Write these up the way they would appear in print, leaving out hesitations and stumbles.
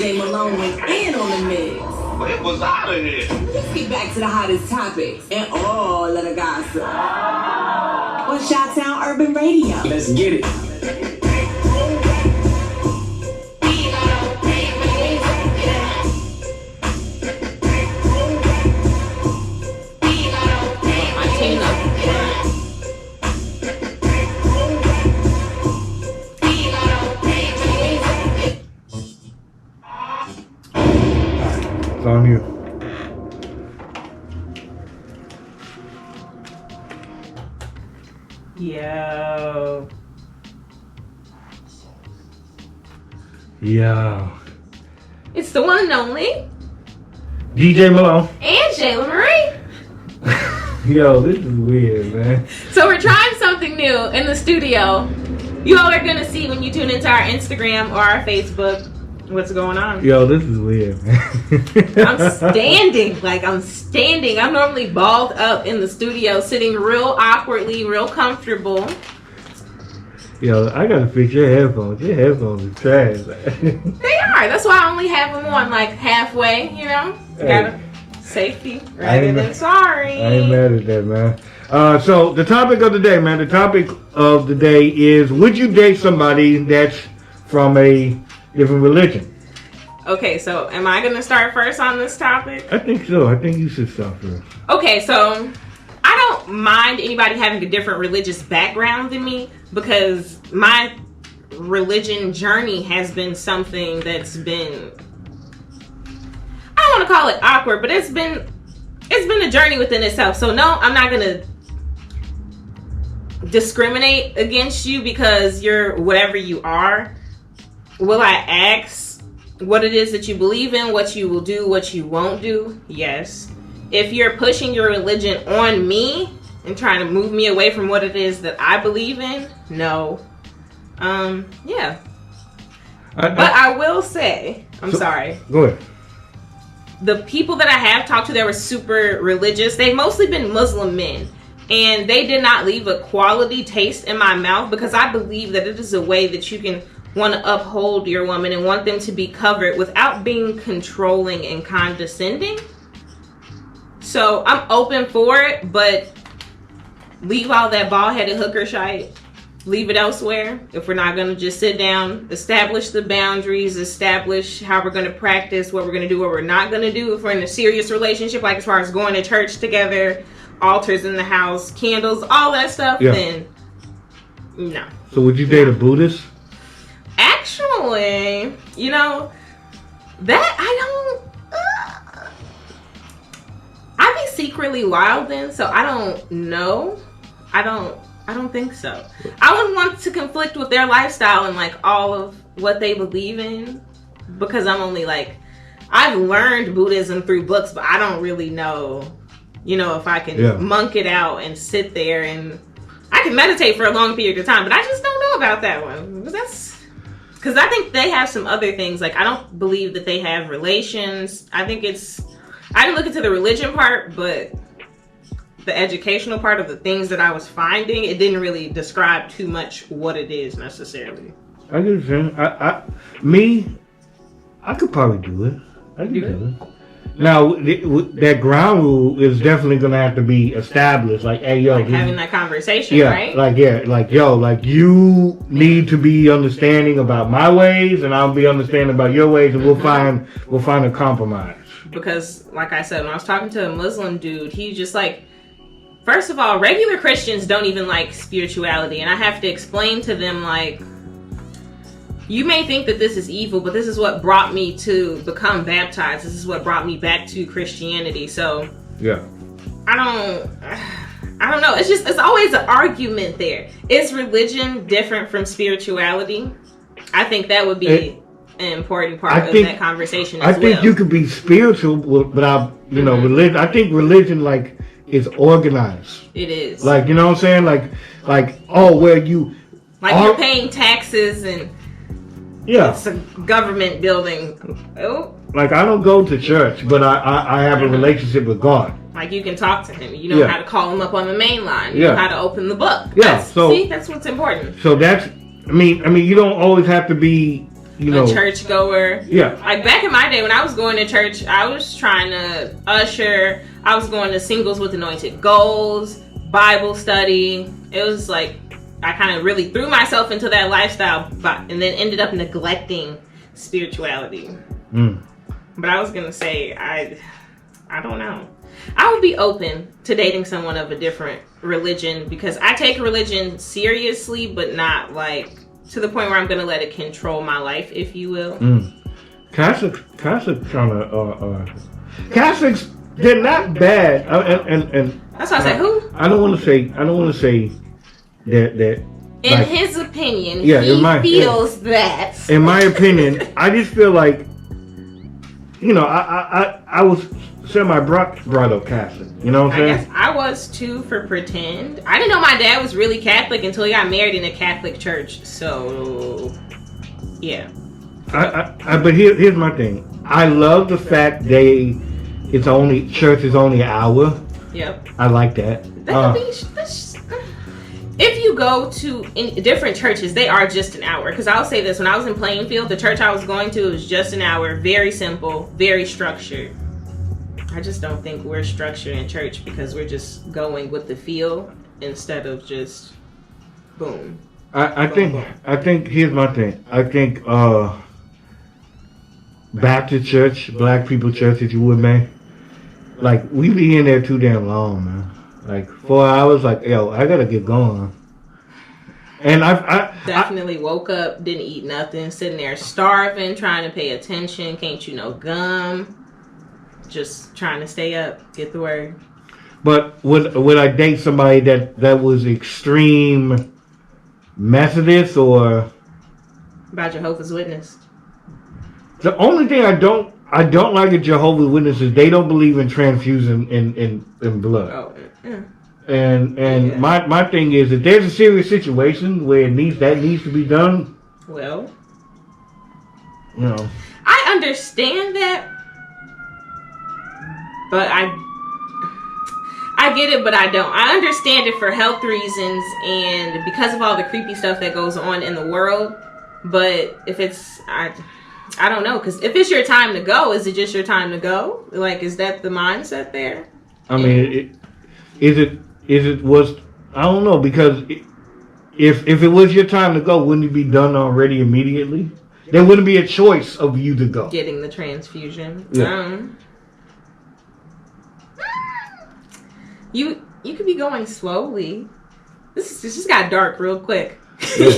DJ Malone was in on the mix. It was out of here. Let's get back to the hottest topics and all of the gossip on Chi-Town Urban Radio. Let's get it. It's on you. Yo. Yo. It's the one and only DJ Malone. and Shayla Marie. Yo, this is weird, man. So we're trying something new in the studio. You all are gonna see when you tune into our Instagram or our Facebook what's going on. Yo, this is weird, man. I'm standing. I'm normally balled up in the studio, sitting real awkwardly, real comfortable. Yo, I gotta fix your headphones. Your headphones are trash. They are. That's why I only have them on like halfway, you know? Hey. Gotta safety rather than sorry. I ain't mad at that, man. So the topic of the day, man. The topic of the day is: would you date somebody that's from a different religion? Okay, so am I gonna start first on this topic? I think so. I think you should start first. Okay, so I don't mind anybody having a different religious background than me because my religion journey has been something that's been, I don't want to call it awkward, but it's been a journey within itself. So no, I'm not gonna discriminate against you because you're whatever you are. Will I ask what it is that you believe in, what you will do, what you won't do? Yes. If you're pushing your religion on me and trying to move me away from what it is that I believe in, no. Yeah. But I will say, sorry. Go ahead. The people that I have talked to that were super religious, they've mostly been Muslim men. And they did not leave a quality taste in my mouth because I believe that it is a way that you can want to uphold your woman and want them to be covered without being controlling and condescending. So I'm open for it, but leave all that bald-headed hooker shite. Leave it elsewhere. If we're not going to just sit down, establish the boundaries, establish how we're going to practice, what we're going to do, what we're not going to do. If we're in a serious relationship, like as far as going to church together, altars in the house, candles, all that stuff, then no. So would you date a Buddhist? Actually, you know, that I be secretly wild then, so I don't know. I don't think so. I wouldn't want to conflict with their lifestyle and like all of what they believe in because I'm only like, I've learned Buddhism through books, but I don't really know, you know, if I can monk it out and sit there and I can meditate for a long period of time, but I just don't know about that one. Because I think they have some other things. Like, I don't believe that they have relations. I didn't look into the religion part, but the educational part of the things that I was finding, it didn't really describe too much what it is necessarily. I get it. I could probably do it. I can do it. Now, that ground rule is definitely going to have to be established. Like, hey, yo. Like having that conversation, right? Like, you need to be understanding about my ways, and I'll be understanding about your ways, and we'll find a compromise. Because, like I said, when I was talking to a Muslim dude, he just like, first of all, regular Christians don't even like spirituality, and I have to explain to them, like, you may think that this is evil, but this is what brought me to become baptized. This is what brought me back to Christianity. So, I don't know. It's always an argument there. Is religion different from spirituality? I think that would be an important part of that conversation as well. I think you could be spiritual without, religion. I think religion, like, is organized. It is. Like, you know what I'm saying? Like, where you... Like, you're paying taxes and... Yeah. It's a government building. Oh. Like, I don't go to church, but I have a relationship with God. Like, you can talk to him. You know how to call him up on the main line. You know how to open the book. Yeah. That's what's important. So that's, I mean, you don't always have to be a churchgoer. Yeah. Like back in my day when I was going to church, I was trying to usher. I was going to Singles with Anointed Goals, Bible study. It was like I kind of really threw myself into that lifestyle, and then ended up neglecting spirituality. But I was gonna say I don't know. I would be open to dating someone of a different religion because I take religion seriously, but not like to the point where I'm gonna let it control my life, if you will. Catholics kind of Catholics, they're not bad. And that's why I said who? I don't want to say that. In like, his opinion, yeah, he feels that. In my opinion, I just feel like, I was semi-brought up Catholic. You know what I'm saying? I guess I was too for pretend. I didn't know my dad was really Catholic until he got married in a Catholic church. So, yeah. But here's my thing. I love the fact church is only an hour. Yep. I like that. If you go to different churches, they are just an hour. Because I'll say this, when I was in Plainfield, the church I was going to was just an hour. Very simple, very structured. I just don't think we're structured in church because we're just going with the feel instead of just boom. I think here's my thing. I think Baptist church, black people church, if you would, man. Like, we be in there too damn long, man. Like 4 hours, like, yo, I gotta get going. And I definitely woke up, didn't eat nothing, sitting there starving, trying to pay attention, can't you know gum. Just trying to stay up, get the word. But would I date somebody that was extreme Methodist or about Jehovah's Witness? The only thing I don't like a Jehovah's Witness is they don't believe in transfusing in blood. Oh, yeah. And yeah. My thing is if there's a serious situation where that needs to be done. Well, I understand that. But I get it, but I don't. I understand it for health reasons and because of all the creepy stuff that goes on in the world. But if it's, I don't know. Because if it's your time to go, is it just your time to go? Like, is that the mindset there? I mean, I don't know. Because if it was your time to go, wouldn't it be done already immediately? There wouldn't be a choice of you to go. Getting the transfusion. Yeah. You could be going slowly. This just got dark real quick. Yeah.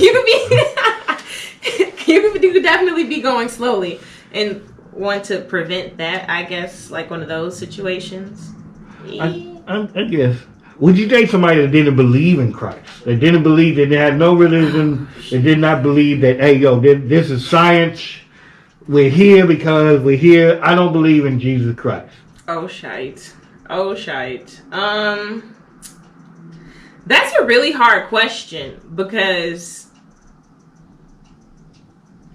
you could definitely be going slowly and want to prevent that. I guess like one of those situations. I guess. Would you date somebody that didn't believe in Christ? That didn't believe, that they had no religion, that did not believe that, hey, yo, this is science. We're here because we're here. I don't believe in Jesus Christ. Oh, shite. That's a really hard question because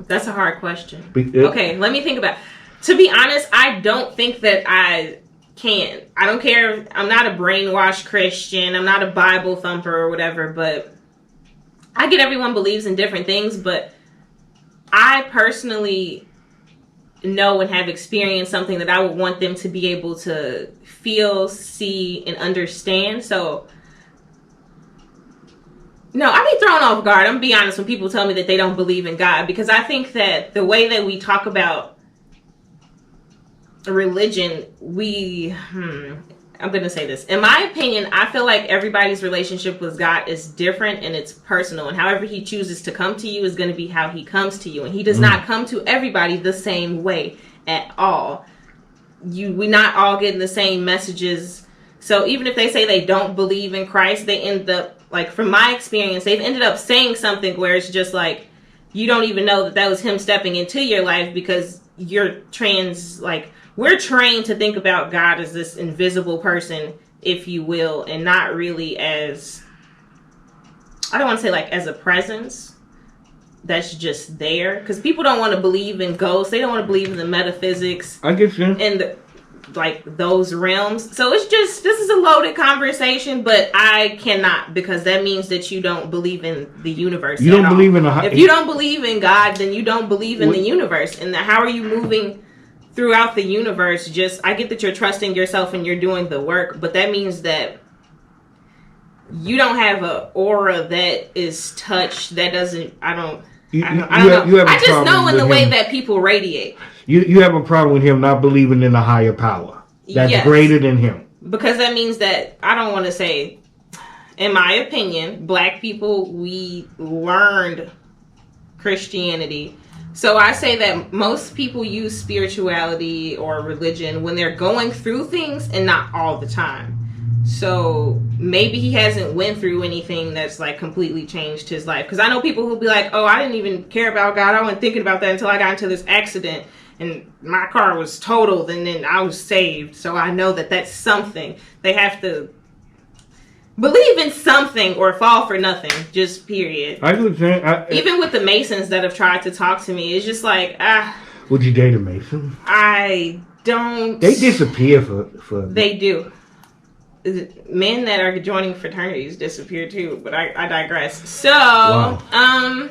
that's a hard question. Okay, let me think about it. To be honest, I don't think that I can. I don't care. I'm not a brainwashed Christian. I'm not a Bible thumper or whatever, but I get everyone believes in different things, but I personally know and have experienced something that I would want them to be able to feel, see, and understand. So, no, I be thrown off guard. I'm gonna be honest when people tell me that they don't believe in God, because I think that the way that we talk about religion, I'm gonna say this. In my opinion, I feel like everybody's relationship with God is different and it's personal, and however he chooses to come to you is going to be how he comes to you, and he does not come to everybody the same way at all. We not all getting the same messages. So even if they say they don't believe in Christ, they end up, like from my experience, they've ended up saying something where it's just like you don't even know that was him stepping into your life, because you're we're trained to think about God as this invisible person, if you will, and not really as, I don't want to say like as a presence that's just there. Because people don't want to believe in ghosts. They don't want to believe in the metaphysics. I get you. And like those realms. So it's just, this is a loaded conversation, but I cannot, because that means that you don't believe in the universe. You don't believe in if you don't believe in God, then you don't believe in the universe. And how are you moving throughout the universe? Just, I get that you're trusting yourself and you're doing the work, but that means that you don't have an aura that is touched. That doesn't, I don't know. I just know in the way that people radiate. You have a problem with him not believing in a higher power that's greater than him. Because that means that, I don't want to say, in my opinion, black people, we learned Christianity. So I say that most people use spirituality or religion when they're going through things and not all the time. So maybe he hasn't went through anything that's like completely changed his life. Because I know people who'll be like, oh, I didn't even care about God. I wasn't thinking about that until I got into this accident and my car was totaled and then I was saved. So I know that that's something. They have to believe in something or fall for nothing. Just period. I would think, even with the Masons that have tried to talk to me, it's just like, would you date a Mason? I don't. They disappear for. They do. Men that are joining fraternities disappear too, but I digress. So, wow.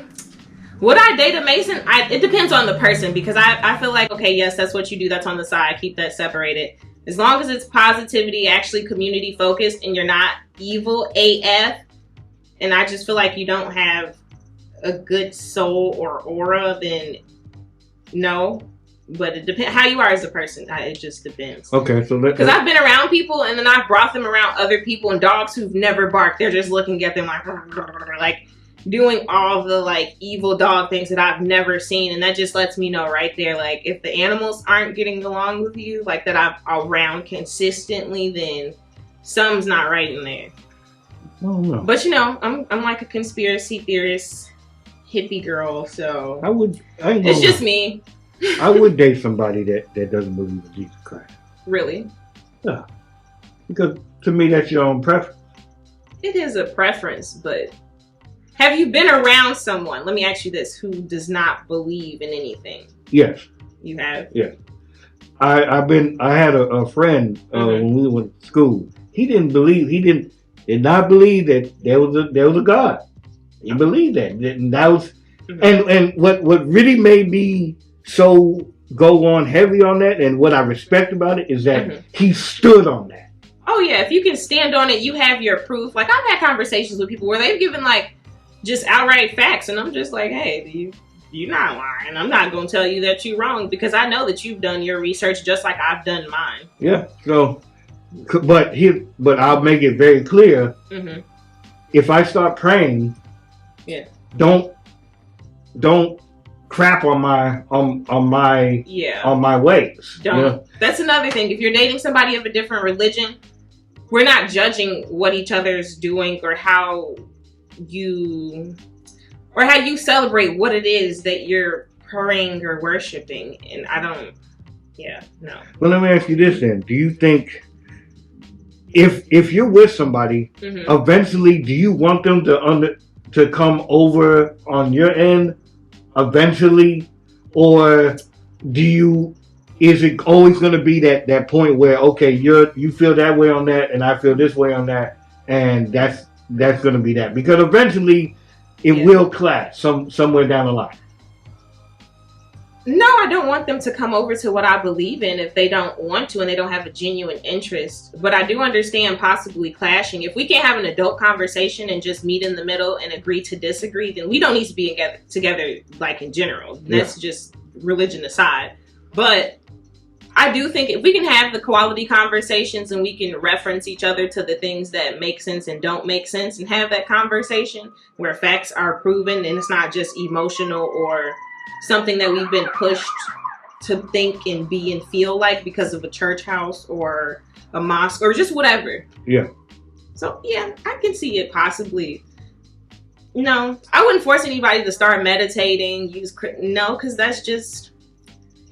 Would I date a Mason? It depends on the person, because I feel like, okay, yes, that's what you do. That's on the side. Keep that separated. As long as it's positivity, actually community focused, and you're not evil AF, and I just feel like you don't have a good soul or aura, then no. But it depends how you are as a person. It just depends. Okay, so because I've been around people and then I've brought them around other people, and dogs who've never barked, they're just looking at them like doing all the like evil dog things that I've never seen, and that just lets me know right there, like if the animals aren't getting along with you, like that I'm around consistently, then something's not right in there. Oh no. But you know, I'm like a conspiracy theorist hippie girl, so it's just me. I would date somebody that doesn't believe in Jesus Christ. Really? Yeah. Because to me, that's your own preference. It is a preference, but have you been around someone, let me ask you this, who does not believe in anything? Yes. You have? Yes. I had a friend when we went to school. He did not believe that there was a God. He believed that. And that was, and what really made me so go on heavy on that, and what I respect about it is that he stood on that. Oh yeah, if you can stand on it, you have your proof. Like I've had conversations with people where they've given like just outright facts, and I'm just like, hey, you're not lying. I'm not going to tell you that you're wrong, because I know that you've done your research just like I've done mine. Yeah. So, but I'll make it very clear. If I start praying, don't crap on my ways. Don't. You know? That's another thing. If you're dating somebody of a different religion, we're not judging what each other's doing or how you celebrate what it is that you're praying or worshiping. And I don't. Yeah. No. Well, let me ask you this then. Do you think if you're with somebody, eventually, do you want them to come over on your end? Eventually, or is it always going to be that point where, okay, you feel that way on that and I feel this way on that, and that's going to be that, because eventually it will clash somewhere down the line? No, I don't want them to come over to what I believe in if they don't want to and they don't have a genuine interest. But I do understand possibly clashing. If we can't have an adult conversation and just meet in the middle and agree to disagree, then we don't need to be together like in general. That's just religion aside. But I do think if we can have the quality conversations and we can reference each other to the things that make sense and don't make sense, and have that conversation where facts are proven and it's not just emotional or something that we've been pushed to think and be and feel like because of a church house or a mosque or just whatever. Yeah. So yeah, I can see it possibly. No, I wouldn't force anybody to start meditating, because that's just,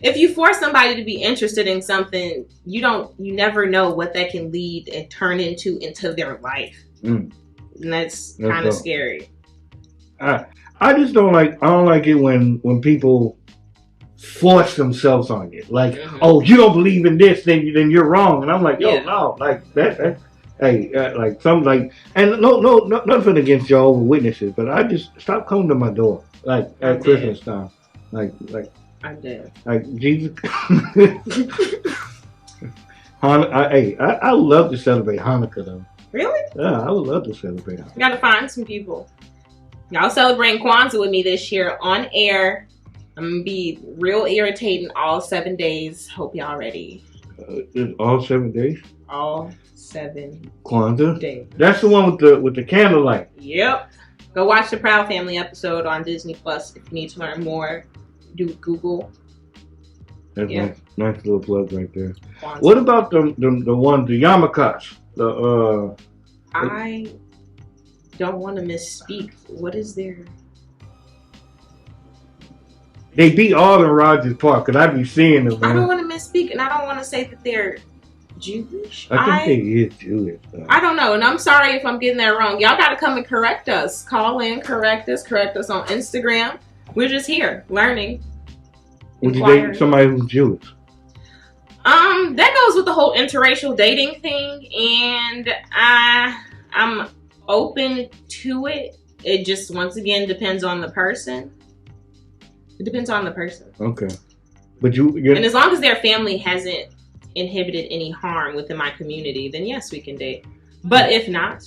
if you force somebody to be interested in something, you never know what that can lead and turn into their life. And that's kind of scary. I just don't like it when people force themselves on you. Like, oh, you don't believe in this, then you're wrong. And I'm like, yo, no, like that hey, like some like, and no, nothing against your witnesses, but I just stop coming to my door like at Christmas time, like I'm dead. Like Jesus. I love to celebrate Hanukkah though. Really? Yeah, I would love to celebrate Hanukkah. You gotta find some people. Y'all celebrating Kwanzaa with me this year on air. I'm gonna be real irritating all 7 days. Hope y'all ready. All 7 days? All 7 Kwanzaa? days. That's the one with the candlelight. Yep. Go watch the Proud Family episode on Disney Plus if you need to learn more. Do Google. That's nice little plug right there. Kwanzaa. What about the ones, the yarmulkes? I don't want to misspeak. What is there? They beat all in Rogers Park because I be seeing them. Man. I don't want to misspeak, and I don't want to say that they're Jewish. I think they is Jewish. I don't know, and I'm sorry if I'm getting that wrong. Y'all got to come and correct us. Call in, correct us on Instagram. We're just here learning. Would you date somebody who's Jewish? That goes with the whole interracial dating thing, and I'm open to it. It just once again depends on the person. It depends on the person. Okay, but and as long as their family hasn't inhibited any harm within my community, then yes, we can date. But if not,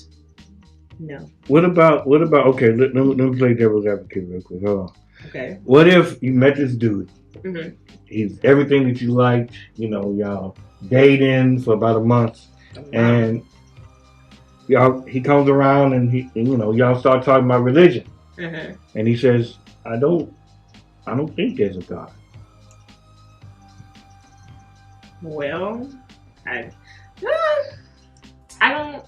no. What about? Okay, let me play devil's advocate real quick. Hold on. Okay. What if you met this dude? Mm-hmm. He's everything that you liked. You know, y'all dating for about a month, and he comes around and y'all start talking about religion, and he says, I don't think there's a God. Well, I don't.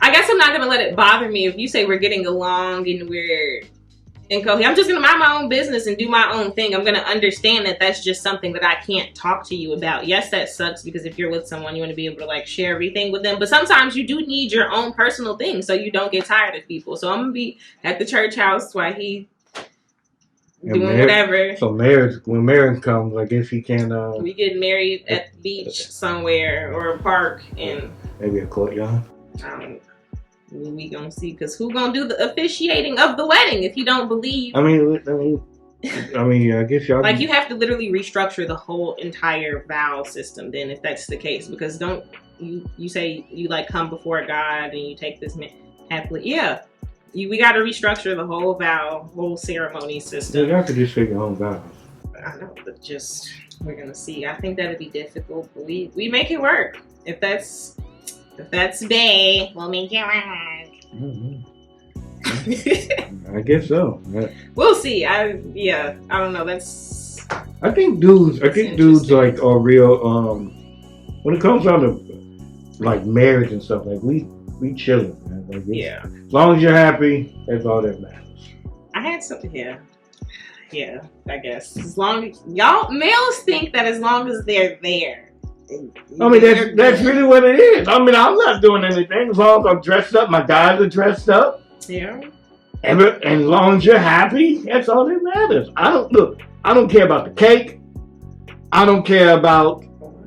I guess I'm not gonna let it bother me if you say we're getting along and we're incoherent. I'm just gonna mind my own business and do my own thing. I'm gonna understand that that's just something that I can't talk to you about. Yes, that sucks because if you're with someone, you want to be able to like share everything with them. But sometimes you do need your own personal thing so you don't get tired of people. So I'm gonna be at the church house while he doing whatever. So when marriage comes, I guess he can. We get married at the beach somewhere or a park and maybe a courtyard. We gonna see, because who gonna do the officiating of the wedding if you don't believe? I mean, I guess y'all like you have to literally restructure the whole entire vow system. Then, if that's the case, because don't you say you like come before God and you take this happily? Yeah, we got to restructure the whole whole ceremony system. Y'all could just take your own vows. I know, but we're gonna see. I think that'd be difficult, but we make it work. If that's bae, we'll make it work. I guess so. We'll see. I don't know. I think dudes like are real. When it comes down to like marriage and stuff, like we chilling, man. Like as long as you're happy, that's all that matters. I had something here. Yeah, I guess as long as y'all males think that as long as they're there. I mean, that's really what it is. I mean, I'm not doing anything as long as I'm dressed up. My guys are dressed up. Yeah. And as long as you're happy, that's all that matters. I don't care about the cake. I don't care about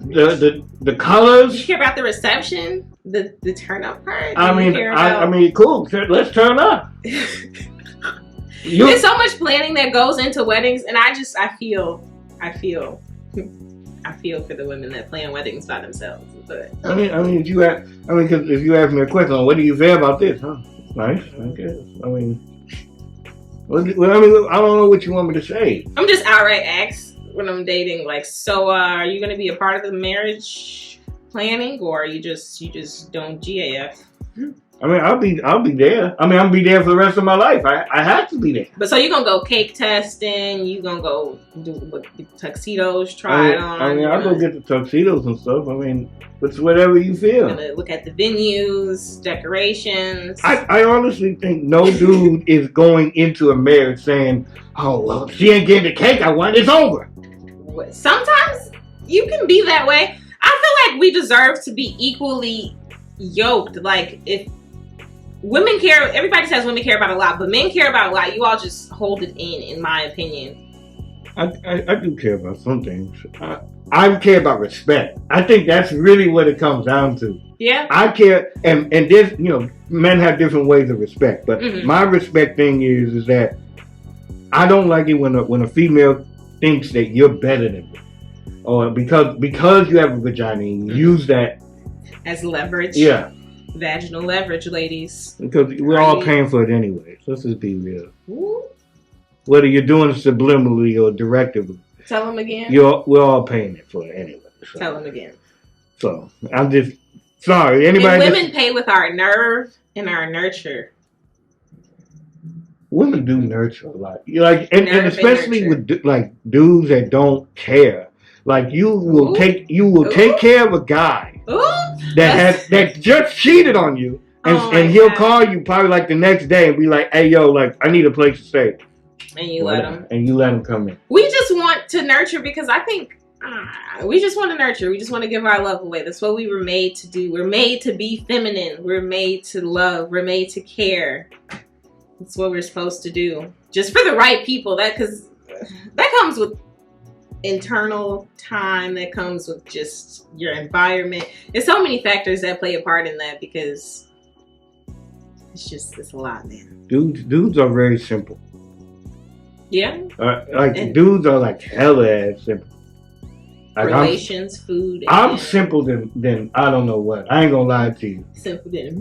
the colors. You care about the reception, the turn up part. I mean, cool. Let's turn up. There's so much planning that goes into weddings, and I feel for the women that plan weddings by themselves. But if you ask me a question, what do you feel about this? Huh? Nice, I guess. I don't know what you want me to say. I'm just outright asked when I'm dating, like, so are you going to be a part of the marriage planning, or are you just don't GAF? I mean, I'll be there. I mean, I'll be there for the rest of my life. I have to be there. But so you're going to go cake testing, you going to go do the tuxedos, try it on. I mean, I'll go get the tuxedos and stuff. I mean, it's whatever you feel. You're going to look at the venues, decorations. I honestly think no dude is going into a marriage saying, oh, well, she ain't getting the cake I want, it's over. Sometimes you can be that way. I feel like we deserve to be equally yoked. Like, if women care, everybody says women care about a lot, but men care about a lot. You all just hold it in my opinion. I do care about some things. I care about respect. I think that's really what it comes down to. Yeah. I care, and this, men have different ways of respect, but my respect thing is that I don't like it when a female thinks that you're better than me, or because you have a vagina and you use that as leverage. Yeah. Vaginal leverage, ladies. Because we're all paying for it anyway. So let's just be real. Ooh. Whether you're doing it subliminally or directively. Tell them again. We're all paying it for it anyway. So. Tell them again. So I'm just sorry. Anybody? And women pay with our nerve and our nurture. Women do nurture a lot. And especially with dudes that don't care. Like you will take care of a guy that just cheated on you, and he'll call you probably like the next day and be like, "Hey, yo, like I need a place to stay." And you let him. And you let him come in. We just want to nurture because I think we just want to nurture. We just want to give our love away. That's what we were made to do. We're made to be feminine. We're made to love. We're made to care. That's what we're supposed to do. Just for the right people. Because that comes with internal time. That comes with just your environment. There's so many factors that play a part in that because it's a lot, man. Dudes are very simple. Yeah. Dudes are like hella ass simple. Like relations, food. I'm simple than I don't know what. I ain't gonna lie to you. Simple than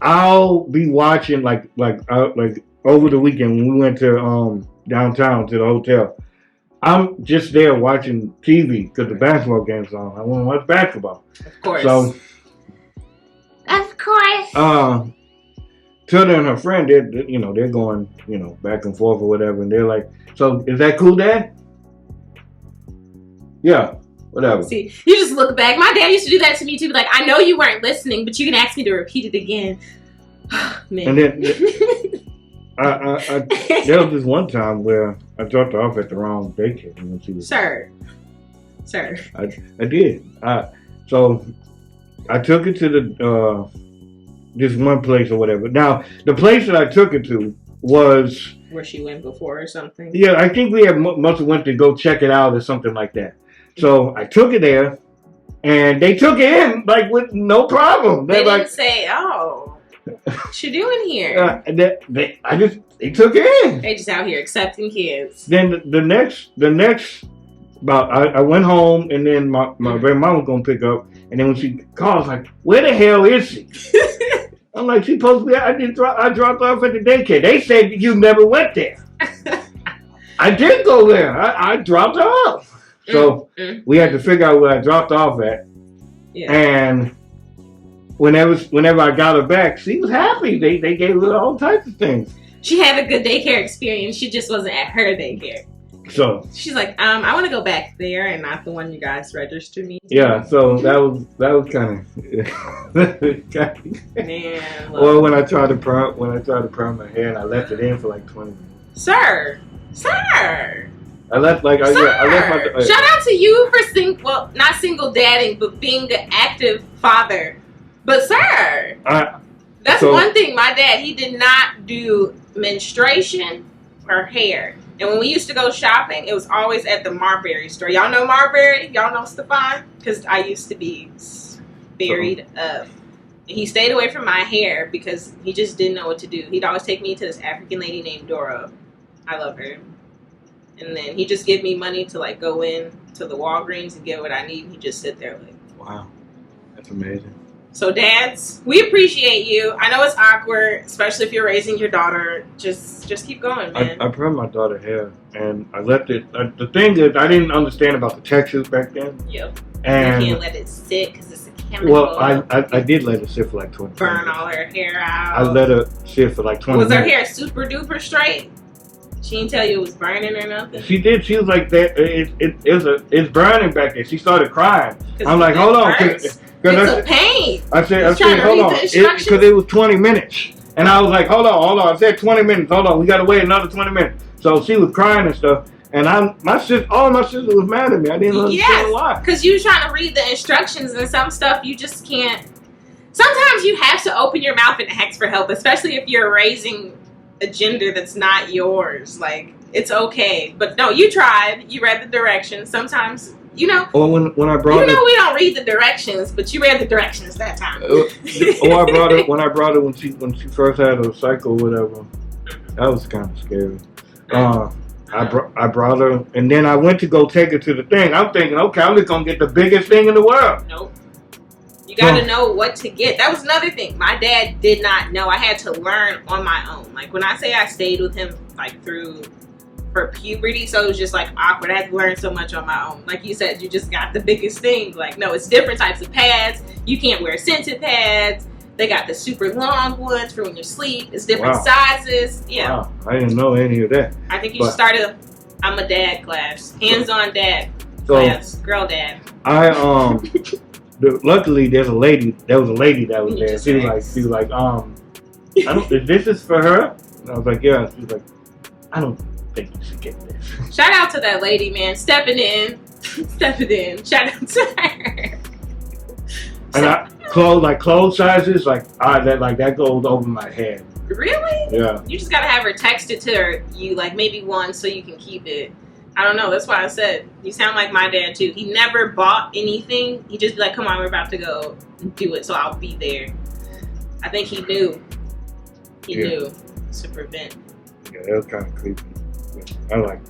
I'll be watching like over the weekend when we went to downtown to the hotel. I'm just there watching TV because the basketball game's on. I want to watch basketball. Of course. So. Of course. Tilda and her friend, they're going, back and forth or whatever, and they're like, "So is that cool, Dad?" Yeah, whatever. See, you just look back. My dad used to do that to me too. Like, I know you weren't listening, but you can ask me to repeat it again. Man. And then there was this one time where I dropped her off at the wrong daycare when she was. Sir. I did. So I took her to the this one place or whatever. Now the place that I took her to was where she went before or something. Yeah, I think we must have went to go check it out or something like that. So I took her there, and they took her in like with no problem. They didn't say, "Oh, what you doing here?" They took her in. They just out here accepting kids. Then the next I went home, and then my grandma was gonna pick up, and then when she calls, like, "Where the hell is she?" I'm like, "She's supposed to be." I dropped her off at the daycare. They said you never went there. I did go there. I dropped her off. So we had to figure out where I dropped off at. Yeah. And whenever I got her back, she was happy. They gave her all types of things. She had a good daycare experience. She just wasn't at her daycare. So she's like, I want to go back there and not the one you guys registered me to. Yeah, so that was kind of man. Or when I tried to perm my hair and I left it in for like 20 minutes. Sir. I left my. Shout out to you for not single dadding, but being an active father. But sir, that's one thing. My dad, he did not do menstruation or hair. And when we used to go shopping, it was always at the Marbury store. Y'all know Marbury? Y'all know Stefan? Because I used to be buried up. And he stayed away from my hair because he just didn't know what to do. He'd always take me to this African lady named Dora. I love her. And then he just give me money to like go in to the Walgreens and get what I need. And he just sit there like, wow, that's amazing. So dads, we appreciate you. I know it's awkward, especially if you're raising your daughter. Just keep going, man. I permed my daughter's hair and I left it. The thing is, I didn't understand about the textures back then. Yep. And you can't let it sit because it's a chemical. Well, I did let it sit for like 20 Burn minutes. all her hair out. I let her sit for like 20 minutes. Was her hair super duper straight? She didn't tell you it was burning or nothing? She did. She was like, that. It's burning back there. She started crying. I'm like, hold on. It's a pain. I said, hold on. Because it was 20 minutes. And I was like, hold on. I said 20 minutes. Hold on. We got to wait another 20 minutes. So she was crying and stuff. And all my sister was mad at me. I didn't understand why. Because you were trying to read the instructions and some stuff you just can't. Sometimes you have to open your mouth and ask for help, especially if you're raising a gender that's not yours. Like, It's okay. But no, you tried. You read the directions. Sometimes, you know. Or when I brought we don't read the directions, but you read the directions that time. I brought her when she first had her cycle, whatever. That was kind of scary. I brought her, and then I went to go take her to the thing. I'm thinking, okay, I'm just gonna get the biggest thing in the world. Nope. You got to know what to get. That was another thing. My dad did not know. I had to learn on my own. Like when I say I stayed with him like for puberty, so it was just like awkward. I had to learn so much on my own. Like you said, you just got the biggest thing. Like no, it's different types of pads. You can't wear scented pads. They got the super long ones for when you sleep. It's different sizes. Yeah. Wow. I didn't know any of that. I think you should start I'm a dad class. Hands-on dad class. Girl dad. Luckily, there was a lady that was there. She was like, this is for her? And I was like, yeah. She was like, I don't think you should get this. Shout out to that lady, man. Stepping in. Shout out to her. And clothes sizes, that goes over my head. Really? Yeah. You just gotta have her text it to her, you like maybe once so you can keep it. I don't know. That's why I said you sound like my dad too. He never bought anything. He just be like, "Come on, we're about to go do it, so I'll be there." I think he knew. He knew to prevent. Yeah, that was kind of creepy. I like,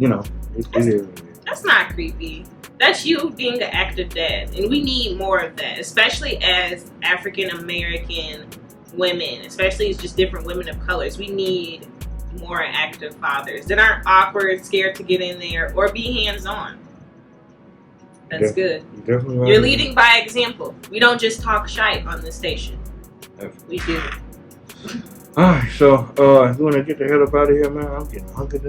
it is. That's not creepy. That's you being an active dad, and we need more of that, especially as African American women, especially as just different women of colors. We need more active fathers that aren't awkward, scared to get in there, or be hands-on. That's good. Definitely right. You're leading by example. We don't just talk shite on this station. We do. Alright, so you want to get the hell up out of here, man? I'm getting hungry.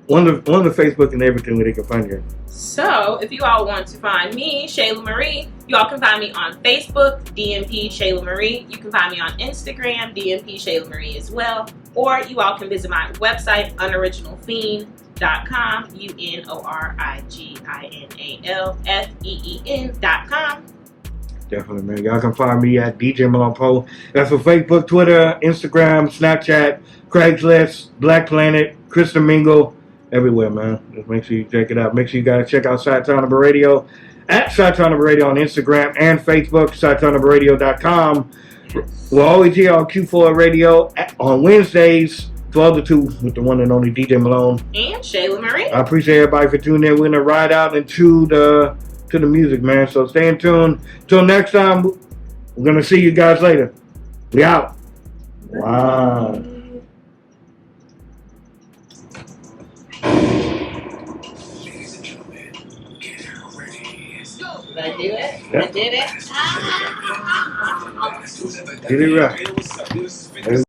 One of the Facebook and everything where they can find you. So, if you all want to find me, Shayla Marie, you all can find me on Facebook, DMP Shayla Marie. You can find me on Instagram, DMP Shayla Marie as well. Or you all can visit my website, unoriginalfiend.com, UNORIGINALFEEN.com. Definitely, man. Y'all can find me at DJ Malone Poe. That's for Facebook, Twitter, Instagram, Snapchat, Craigslist, Black Planet, Kristen Mingle, everywhere, man. Just make sure you check it out. Make sure you guys check out Chitown Urban Radio at Chitown Urban Radio on Instagram and Facebook, chitownurbanradio.com. We're always here on Q4 Radio on Wednesdays, 12 to 2 with the one and only DJ Malone. And Shayla Marie. I appreciate everybody for tuning in. We're going to ride out into the music, man. So stay in tune. Till next time, we're going to see you guys later. We out. Wow. Did I do it? Yep. I did it? Get it right.